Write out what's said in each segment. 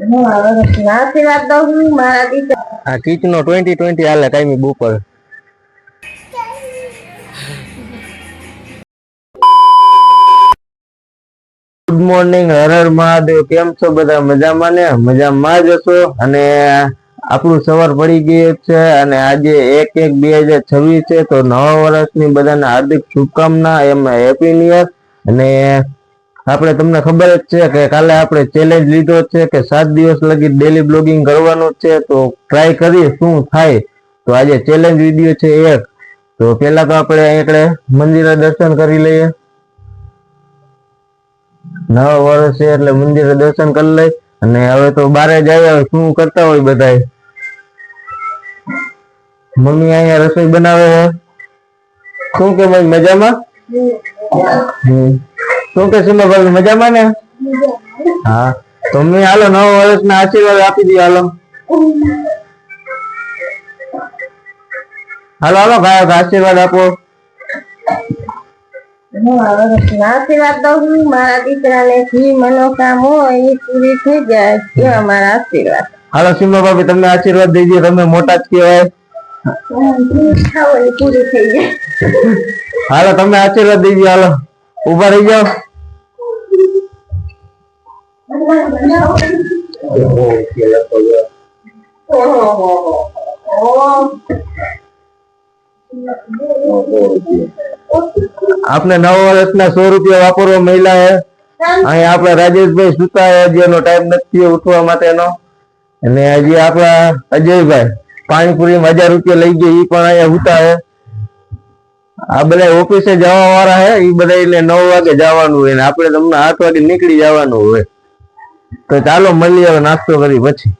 આશીર્વાદ દઉં છું મારા ટીચર. આ કીચ નો 2020 હાલે કાયમી બપોર. Good morning, Har Har Mahadev. કેમ છો બધા? મજામાં ને? મજામાં જ હશો. અને આપણું સવાર પડી ગઈ છે અને આજે 1/1/2026 છે. તો નવા વર્ષની બધાને હાર્દિક શુભકામના, એમાં હેપી ન્યુ યર. અને આપણે તમને ખબર જ છે કે કાલે આપણે ચેલેન્જ લીધો છે કે 7 દિવસ લગી ડેલી બ્લોગિંગ કરવાનું છે. તો ટ્રાય કરીએ શું થાય. તો આજે ચેલેન્જ વિડીયો છે એક. તો પેલા તો આપણે અહીંયા મંદિરે દર્શન કરી લઈએ. નવા વર્ષ છે એટલે મંદિરે દર્શન કરી લઈ અને હવે તો બારે જાય. શું કરતા હોય બધા? મમ્મી અહીંયા રસોઈ બનાવે છે. શું કે ભાઈ મજામાં? શું કે સીમા ભાઈ મજામાં ને? હા, તો મમ્મી હાલો નવા વર્ષના આશીર્વાદ આપી દઈએ. હાલો હાલો હાલો ભાઈ આશીર્વાદ આપો. આશીર્વાદ દઉં છું મારા દીકરાને જે મનોકામ હોય એ પૂરી થઈ જાય એવા મારા આશીર્વાદ. હાલો સીમા ભાભી તમે આશીર્વાદ દઈ દો. તમે મોટા જ કહેવાય. પૂરી થઈ જાય. હાલો તમે આશીર્વાદ દઈ દો. હાલો ઉભા રહી જાઓ. આપને 9 વર્ષના 100 રૂપિયા વાપરવા મહિલા હે. અહીંયા આપણા રાજેશભાઈ સુતા હે, જેનો ટાઈમ નથી ઉઠવા માટેનો. અને હજી આપણા અજયભાઈ પાણીપુરી 1000 રૂપિયા લઈ ગયા, એ પણ અહીંયા સુતા હે. આ બધા ઓફિસે જવા વાળા હે. એ બધા એટલે 9 વાગે જવાનું હોય ને આપણે તમને 8 વાગે નીકળી જવાનું હોય. તો ચાલો મળીએ હવે નાસ્તો કરી પછી.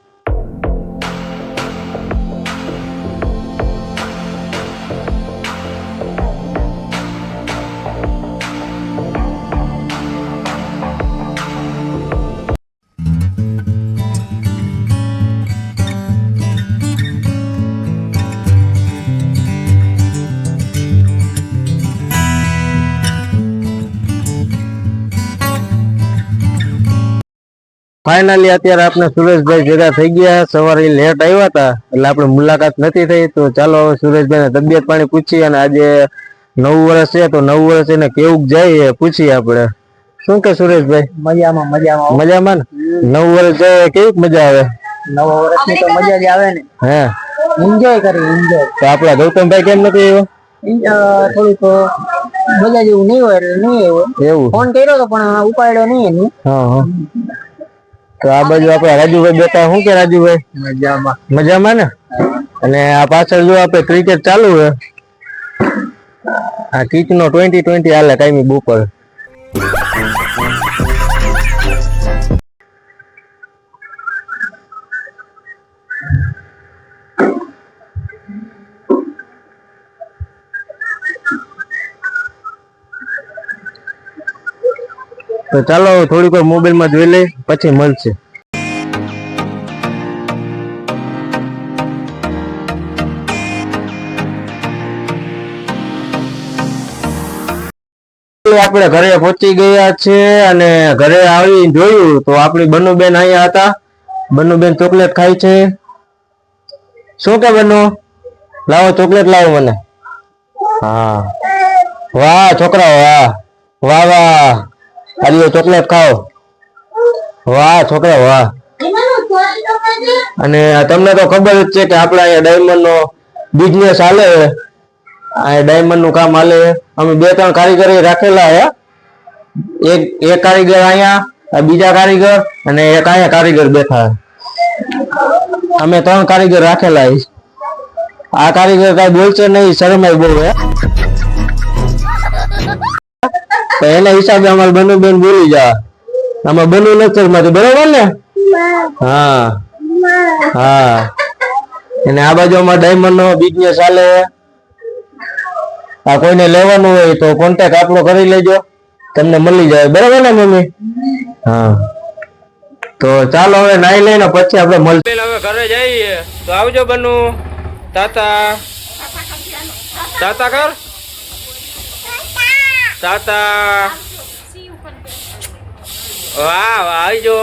ફાઇનલી અત્યારે આપણે સુરેશભાઈ ભેગા થઈ ગયા. સવારે લેટ આવ્યા હતા એટલે આપણે મુલાકાત નથી થઈ. તો ચાલો હવે સુરેશભાઈ તબિયત પાણી પૂછીએ. અને આજે 9 વર્ષ છે તો 9 વર્ષ એને કેવું જાય પૂછીએ આપણે. શું કે સુરેશભાઈ? મજામાં મજામાં મજામાં ને? 9 વર્ષ જાય કેવી મજા આવે? 9 વર્ષની તો મજા જ આવે ને. હે, એન્જોય કરી એન્જોય. તો આપડા ગૌતમભાઈ કેમ નથી આવ્યો? થોડુંક મજા જેવું નહીં હોય એટલે નહીં આવ્યો. એવું ફોન કર્યો તો પણ ઉપાડ્યો નહીં એની. હા હા. તો આ બાજુ આપડે રાજુભાઈ બેઠા. શું કે રાજુભાઈ? મજામાં મજામાં ને? અને આ પાછળ જો આપણે ક્રિકેટ ચાલુ છે. આ કીચ નો 2020 હાલે કાયમી બપોર. તો ચાલો થોડીક વાર મોબાઈલ માં જોઈ લઈ પછી મળશે. આપણે ઘરે પહોંચી ગયા છે અને ઘરે આવી જોયું તો આપણી બનુબેન અહીંયા હતા. બનુબેન ચોકલેટ ખાય છે. શું કે બનુ? લાવો ચોકલેટ લાવો મને. હા વાહ છોકરા વાહ વાહ વાહ. આલિયો ચોકલેટ ખાઓ. વાહ છોકરા વાહ. અને તમને તો ખબર જ છે કે આપણે અહીંયા ડાયમંડ નો બિઝનેસ હાલે. આ ડાયમંડ નું કામ હાલે. અમે 2-3 કારીગર રાખેલા હે. એક કારીગર અહીંયા, બીજા કારીગર અને એક અહીંયા કારીગર બેઠા. અમે 3 કારીગર રાખેલા. આ કારીગર કઈ બોલશે નહીં, શરમાય બહુ હે. તો એના હિસાબે અમારે બનુબેન બોલી જા. આમાં બનુ નથી શરમાતી, બરોબર ને? હા હા. અને આ બાજુ અમારે ડાયમંડ નો બિઝનેસ ચાલે. આ કોઈને લેવાનું હોય તો કોન્ટેક્ટ આપણો કરી લેજો, તમને મળી જાય. બરાબર ને મમ્મી? હા. તો ચાલો હવે નાઈ લઈને પછી આપણે મળીએ. હવે ઘરે જઈએ તો આવજો બનુ. તાતા તાતા કર. તાતા વાહ વાહ આવજો.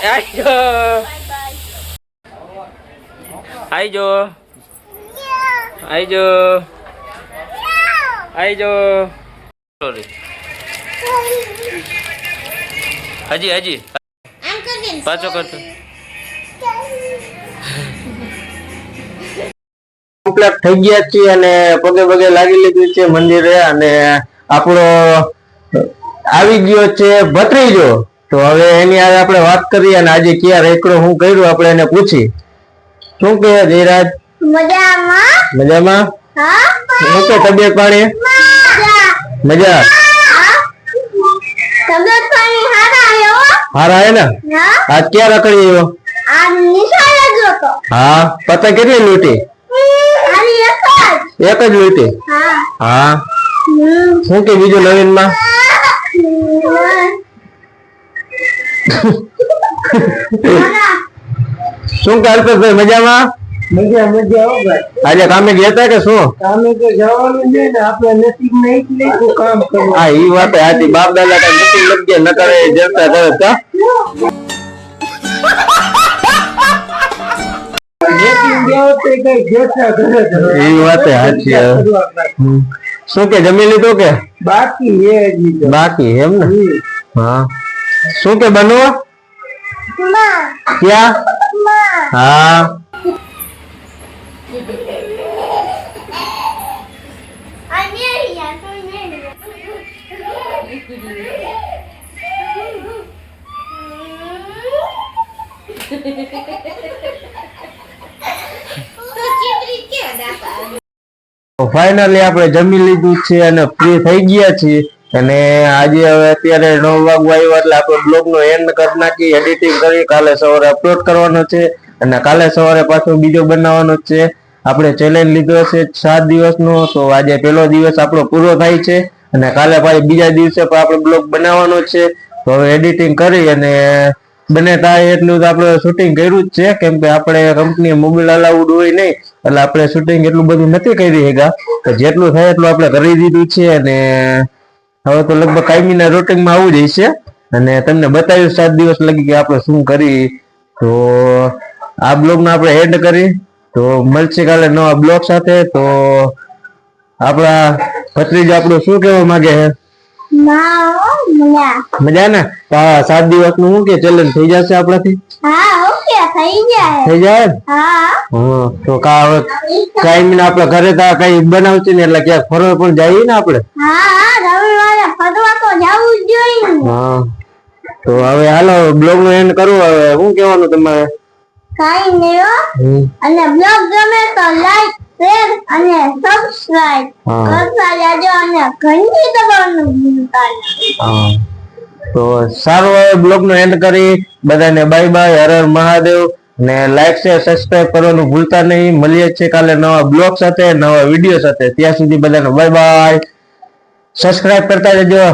આઈજો આઈજો આઈજો સોરી હજી હજી પાછો કરતો કમ્પ્લીટ થઈ ગયા છીએ અને પગે પગે લાગી લીધું છે મંદિરે અને આપણો આવી ગયો છે ભત્રીજો. તો હવે એની આજે આપણે વાત કરીએ અને આજે ક્યાં રેકડો હું કર્યું આપણે એને પૂછી. શું કહે જયરાજ? મજામાં મજામાં? હા શું કે તબિયત પાણી? મજા તબિયત પાણી હારા આવ્યો હારા હે ને? હા આજ ક્યાં રખડી આવ્યો? આ નિશાળ જ હતો હા પતંગ કેટલી લૂંટી? આની એક જ લૂંટી? હા હા શું કે બીજું નવીનમાં? શું કે અલ્પેશભાઈ મજામાં? મજા મજા હો ભાઈ. આજે કામે ગયા હતા કે શું? કામે તો જવાનું છે ને આપણે નસીબ નહીં એટલે તો કામ કરવું. હા ઈ વાત આજી બાપ દાદા કઈ નસીબ લગ ગયા ન કરે જતા કરે તો નસીબ ગયો તો કઈ જતા ઘરે જ રહે. ઈ વાત સાચી. શું કે જમી લીધું કે બાકી એ જ લીધો. બાકી એમ ને? હા શું કે બનવો ક્યાં? હા ફાઇનલી આપણે જમી લીધું છે અને ફ્રી થઈ ગયા છીએ અને આજે હવે અત્યારે 9 વાગવા આવ્યો એટલે આપણે બ્લોગ નો એન્ડ કરી નાખી, એડિટિંગ કરી કાલે સવારે અપલોડ કરવાનો છે અને કાલે સવારે પાછો બીજો બનાવવાનો છે. આપણે ચેલેન્જ લીધો છે 7 દિવસનો, તો આજે પહેલો દિવસ આપણો પૂરો થાય છે અને કાલે પાછી બીજા દિવસે પણ આપણે બ્લોગ બનાવવાનો છે. તો હવે એડિટિંગ કરી અને બને થાય એટલું તો આપણે શૂટિંગ કર્યું જ છે, કેમ કે આપણે કંપની મોબાઈલ અલાઉડ હોય નહીં એટલે આપણે શૂટિંગ એટલું બધું નથી કરી શક્યા. તો જેટલું થાય એટલું આપણે કરી દીધું છે અને હવે તો લગભગ કાયમીના રૂટિનમાં આવું જ હશે અને તમને બતાવ્યું 7 દિવસ લગી કે આપણે શું કરી. તો આ બ્લોગને આપણે એડ કરી તો મળશે કાલે નવા બ્લોગ સાથે. તો આપણા ભત્રીજો આપણું શું કહેવા માંગે છે? મજા ને? 7 દિવસ નું શું કે ચેલેન્જ થઈ જશે આપણાથી? હા ઓકે થઈ જાય થઈ જાય ને? હા તો કાયમી આપણે ઘરે તો કઈ બનાવશે ને એટલે ક્યાંક ફરવા પણ જઈએ ને આપણે. હા રવિવારે ફરવા તો જવું જ જોઈએ ને. હા તો હવે હાલો બ્લોગ નો એન્ડ કરવું. હવે શું કહેવાનું તમારે? કાઈ નહીં હો. અને બ્લોગ ગમે તો લાઈક શેર અને સબસ્ક્રાઇબ કરતા જાજો અને ઘંટી દબાવવાનું ભૂલતા નહીં. હા તો સારું હવે બ્લોગ નો એન્ડ કરી બધાને બાય બાય, હર હર મહાદેવ ને લાઈક શેર સબસ્ક્રાઇબ કરવાનું ભૂલતા નહીં. મળીએ છીએ કાલે નવા બ્લોગ સાથે, નવા વિડીયો સાથે. ત્યાં સુધી બધાને બાય બાય, સબસ્ક્રાઇબ કરતા જજો.